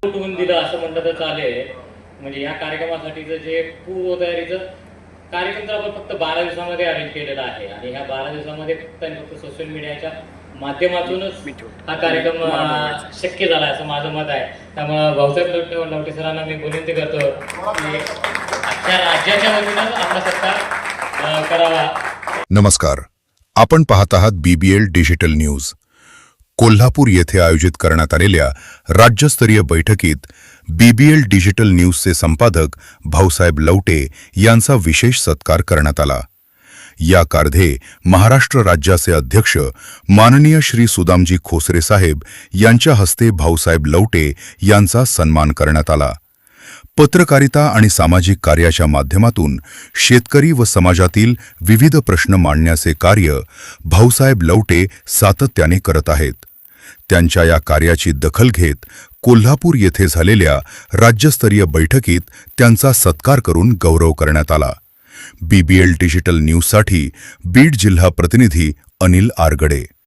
उठवून दिलं असं म्हणलं तर चालेल. म्हणजे या कार्यक्रमासाठीचं जे पूर्वतयारीचं कार्यक्रम तर आपण फक्त 12 दिवसामध्ये अरेंज केलेला आहे आणि ह्या 12 दिवसामध्ये फक्त आणि फक्त सोशल मीडियाच्या माध्यमातूनच हा कार्यक्रम शक्य झाला असं माझं मत आहे. त्यामुळं भाऊसाहेब लवटे सरांना मी विनंती करतो की अख्ख्या राज्याच्या वतीनं आपला सत्कार करावा. नमस्कार, आपण पाहत आहात BBL डिजिटल न्यूज. कोल्हापूर येथे आयोजित करण्यात आलेल्या राज्यस्तरीय बैठकीत BBL डिजिटल न्यूजचे संपादक भाऊसाहेब लवटे यांचा विशेष सत्कार करण्यात आला. या कारधे महाराष्ट्र राज्याचे अध्यक्ष माननीय श्री सुदामजी खोसरे साहेब यांच्या हस्ते भाऊसाहेब लवटे यांचा सन्मान करण्यात आला. पत्रकारिता आणि सामाजिक कार्याच्या माध्यमातून शेतकरी व समाजातील विविध प्रश्न मांडण्याचे कार्य भाऊसाहेब लवटे सातत्याने करत आहेत. त्यांच्या या कार्याची दखल घेत कोल्हापूर येथे झालेल्या राज्यस्तरीय बैठकीत त्यांचा सत्कार करून गौरव करण्यात आला. BBL डिजिटल न्यूजसाठी बीड जिल्हा प्रतिनिधी अनिल आरगडे.